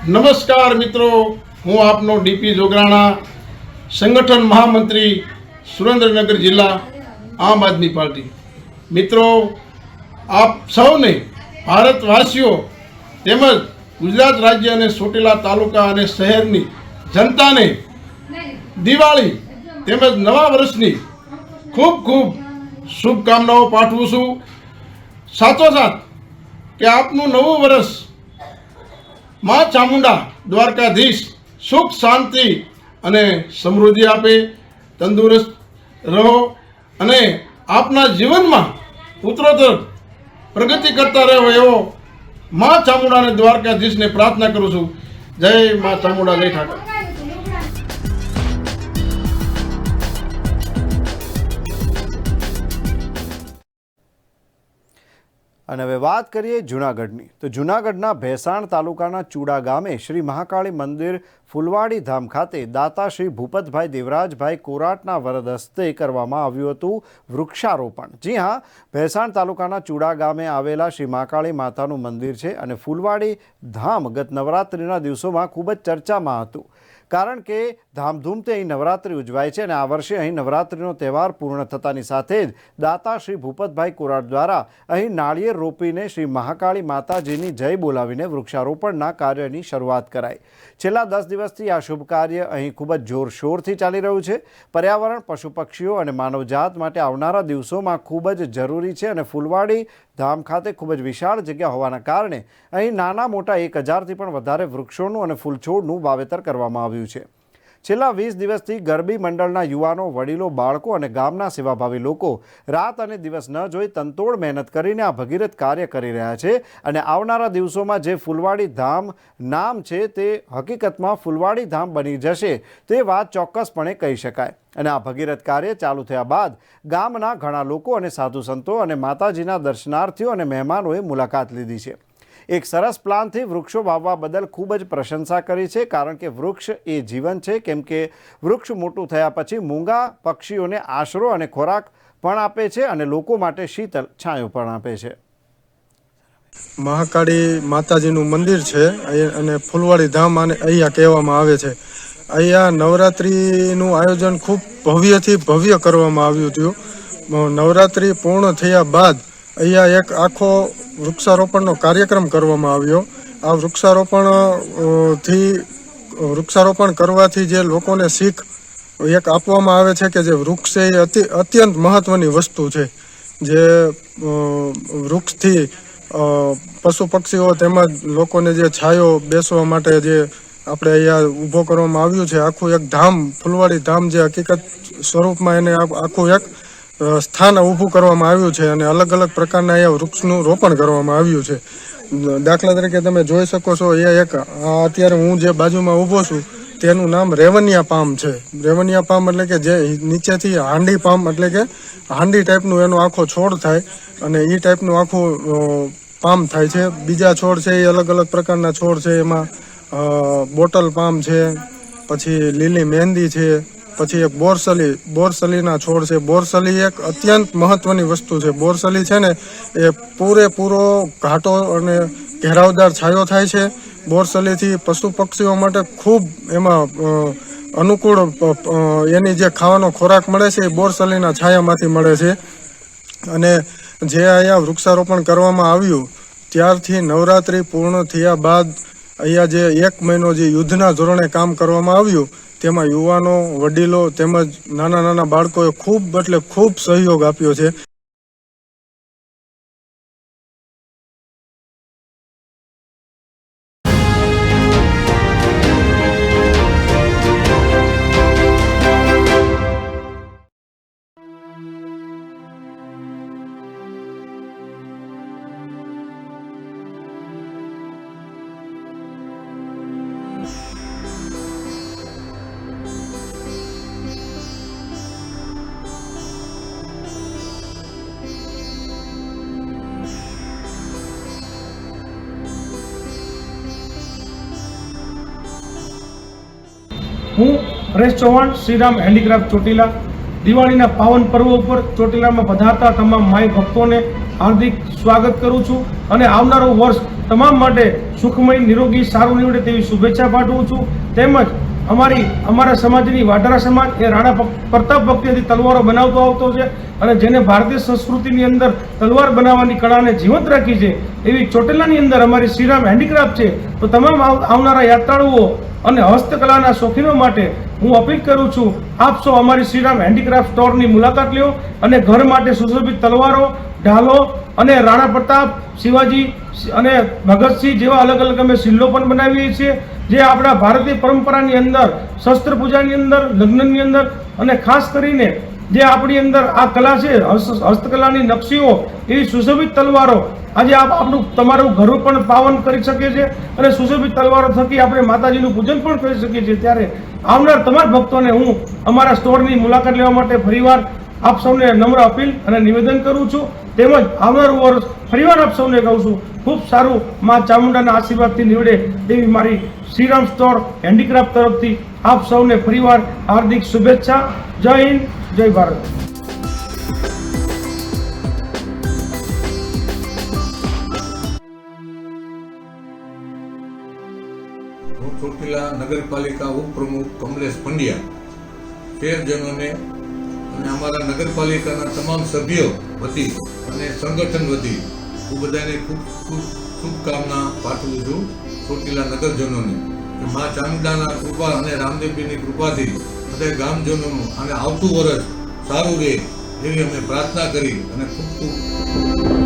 નમસ્કાર મિત્રો, હું આપનો ડીપી જોગરાણા, સંગઠન મહામંત્રી, સુરેન્દ્રનગર જિલ્લા, આમ આદમી પાર્ટી. મિત્રો, આપ સૌને, ભારતવાસીઓ તેમજ ગુજરાત રાજ્ય અને ચોટીલા તાલુકા અને શહેરની જનતાને દિવાળી તેમજ નવા વર્ષની ખૂબ ખૂબ શુભકામનાઓ પાઠવું છું. સાથોસાથ કે આપનું નવું વર્ષ માં ચામુંડા દ્વારકાધીશ સુખ શાંતિ અને સમૃદ્ધિ આપે, તંદુરસ્ત રહો અને આપના જીવનમાં ઉત્તરોત્તર પ્રગતિ કરતા રહો એવો માં ચામુંડા અને દ્વારકાધીશને પ્રાર્થના કરું છું. જય માં ચામુંડા, જય ઠાકર. અને હવે વાત કરીએ જૂનાગઢની. તો જૂનાગઢના ભેસાણ તાલુકાના ચુડા ગામે શ્રી મહાકાળી મંદિર ફુલવાડી ધામ ખાતે દાતા શ્રી ભૂપતભાઈ દેવરાજભાઈ કોરાટના વરદ હસ્તે કરવામાં આવ્યું હતું વૃક્ષારોપણ. જી હા, ભેસાણ તાલુકાના ચુડા ગામે આવેલા શ્રી મહાકાળી માતાનું મંદિર છે અને ફુલવાડી ધામ ગત નવરાત્રિના દિવસોમાં ખૂબ જ ચર્ચામાં હતું, કારણ કે ધામધૂમથી અહીં નવરાત્રિ ઉજવાય છે અને આ વર્ષે અહીં નવરાત્રિનો તહેવાર પૂર્ણ થતાની સાથે જ દાતા શ્રી ભૂપતભાઈ કોરાટ દ્વારા અહીં નાળિયેર રોપીને શ્રી મહાકાળી માતાજીની જય બોલાવીને વૃક્ષારોપણના કાર્યની શરૂઆત કરાઈ. છેલ્લા 10 દિવસથી આ શુભ કાર્ય અહીં ખૂબ જ જોરશોરથી ચાલી રહ્યું છે. પર્યાવરણ, પશુ પક્ષીઓ અને માનવજાત માટે આવનારા દિવસોમાં ખૂબ જ જરૂરી છે અને ફુલવાડી ધામ ખાતે ખૂબ જ વિશાળ જગ્યા હોવાના કારણે અહીં નાના મોટા 1000થી પણ વધારે વૃક્ષોનું અને ફૂલછોડનું વાવેતર કરવામાં આવ્યું છે. છેલ્લા 20 દિવસથી ગરબી મંડળના યુવાનો, વડીલો, બાળકો અને ગામના સેવાભાવી લોકો રાત અને દિવસ ન જોઈ તનતોડ મહેનત કરીને આ ભગીરથ કાર્ય કરી રહ્યા છે અને આવનારા દિવસોમાં જે ફુલવાડી ધામ નામ છે તે હકીકતમાં ફુલવાડી ધામ બની જશે તે વાત ચોક્કસપણે કહી શકાય. અને આ ભગીરથ કાર્ય ચાલુ થયા બાદ ગામના ઘણા લોકો અને સાધુ સંતો અને માતાજીના દર્શનાર્થીઓ અને મહેમાનોએ મુલાકાત લીધી છે. એક સરસ પ્લાનથી વૃક્ષો વાવવા બદલ ખૂબ જ પ્રશંસા કરી છે, કારણ કે વૃક્ષ એ જીવન છે. કેમ કે વૃક્ષ મોટું થયા પછી મૂંગા પક્ષીઓને આશરો અને ખોરાક પણ આપે છે અને લોકો માટે શીતળ છાંયો પણ આપે છે. મહાકાળી માતાજીનું મંદિર છે અને ફુલવાડી ધામ અને અહીંયા કહેવામાં આવે છે. અહીંયા નવરાત્રિનું આયોજન ખૂબ ભવ્યથી ભવ્ય કરવામાં આવ્યું હતું. નવરાત્રિ પૂર્ણ થયા બાદ અહીંયા એક આખો વૃક્ષારોપણનો કાર્યક્રમ કરવામાં આવ્યો. આ વૃક્ષારોપણ કરવાથી જે લોકોને શીખ એક આપવામાં આવે છે કે જે વૃક્ષ એ અત્યંત મહત્વની વસ્તુ છે. જે વૃક્ષથી પશુ પક્ષીઓ તેમજ લોકોને જે છાયો બેસવા માટે જે આપણે અહીંયા ઊભો કરવામાં આવ્યું છે, આખું એક ધામ, ફુલવાડી ધામ, જે હકીકત સ્વરૂપમાં એને આખું એક સ્થાન ઊભું કરવામાં આવ્યું છે અને અલગ અલગ પ્રકારના અહીંયા વૃક્ષનું રોપણ કરવામાં આવ્યું છે. દાખલા તરીકે તમે જોઈ શકો છો, એ એક અત્યારે હું જે બાજુમાં ઊભો છું તેનું નામ રેવનિયા પામ છે. રેવનિયા પામ એટલે કે જે નીચેથી હાંડી પામ એટલે કે હાંડી ટાઈપનું એનો આખો છોડ થાય અને એ ટાઈપનું આખું પામ થાય છે. બીજા છોડ છે એ અલગ અલગ પ્રકારના છોડ છે. એમાં બોટલ પામ છે, પછી લીલી મહેંદી છે, પછી એક બોરસલીના છોડ છે. બોરસલી એક અત્યંત મહત્વની વસ્તુ છે. બોરસલી છે ને એ પૂરેપૂરો ઘાટો અને ઘેરાવદાર છાંયો થાય છે. બોરસલીથી પશુ પક્ષીઓ માટે ખૂબ એમાં અનુકૂળ એની જે ખાવાનો ખોરાક મળે છે એ બોરસલીના છાયામાંથી મળે છે. અને જે અહીંયા વૃક્ષારોપણ કરવામાં આવ્યું ત્યારથી નવરાત્રિ પૂર્ણ થયા બાદ અહીંયા જે 1 મહિનો જે યુદ્ધના ધોરણે કામ કરવામાં આવ્યું તેમાં યુવાનો, વડીલો તેમજ નાના નાના બાળકોએ ખૂબ એટલે ખૂબ સહયોગ આપ્યો છે. હું પરેશ ચૌહાણ, શ્રીરામ હેન્ડીક્રાફ્ટ ચોટીલા. દિવાળીના પાવન પર્વ ઉપર ચોટીલામાં પધારતા તમામ માઈ ભક્તોને હાર્દિક સ્વાગત કરું છું અને આવનારું વર્ષ તમામ માટે સુખમય નિરોગી સારું નીવડે તેવી શુભેચ્છા પાઠવું છું. તેમજ અમારા સમાજની વાઢારા સમાજ એ રાણા પ્રતાપ વખતેથી તલવારો બનાવતો આવતો છે અને જેને ભારતીય સંસ્કૃતિની અંદર તલવાર બનાવવાની કળાને જીવંત રાખી છે એવી ચોટીલાની અંદર અમારી શ્રીરામ હેન્ડીક્રાફ્ટ છે. તો તમામ આવનારા યાત્રાળુઓ અને હસ્તકલાના શોખીનો માટે હું અપીલ કરું છું, આપ સૌ અમારી શ્રીરામ હેન્ડીક્રાફ્ટ સ્ટોરની મુલાકાત લ્યો અને ઘર માટે સુશોભિત તલવારો, ઢાલો અને રાણા પ્રતાપ, શિવાજી અને ભગતસિંહ જેવા અલગ અલગ અમે શિલ્લો પણ બનાવીએ છીએ, જે આપણા ભારતીય પરંપરાની અંદર શસ્ત્ર પૂજાની અંદર, લગ્નની અંદર અને ખાસ કરીને જે આપણી અંદર આ કલા છે હસ્તકલાની નકશીઓ, એવી સુશોભિત તલવારો આજે આપણું તમારું ઘર પણ પાવન કરી શકે છે અને સુશોભિત તલવારો થકી આપણે માતાજીનું પૂજન પણ કરી શકીએ છીએ. ત્યારે આવનાર તમામ ભક્તોને હું અમારા સ્ટોરની મુલાકાત લેવા માટે ફરીવાર આપ સૌને નમ્ર અપીલ અને નિવેદન કરું છું. તેમજ આવનારું વર્ષ ફરીવાર આપ સૌને કહું છું, ખૂબ સારું મા ચામુંડાના આશીર્વાદથી નીવડે તેવી મારી શ્રીરામ સ્ટોર હેન્ડીક્રાફ્ટ તરફથી આપ સૌને ફરીવાર હાર્દિક શુભેચ્છા. જય હિન્દ, જય ભારત. હું ચોટીલા નગરપાલિકા ઉપપ્રમુખ કમલેશ પંડ્યા શહેરજનોને અને અમારા નગરપાલિકાના તમામ સભ્યો વતી અને સંગઠન વતી હું બધાને ખૂબ ખૂબ શુભકામના પાઠવું છું. ચોટીલા નગરજનોને કે મા ચામુંડાના કૃપા અને રામદેવજીની કૃપાથી બધા ગામજનોનું અને આવતું વર્ષ સારું રહે એવી અમે પ્રાર્થના કરી અને ખૂબ ખૂબ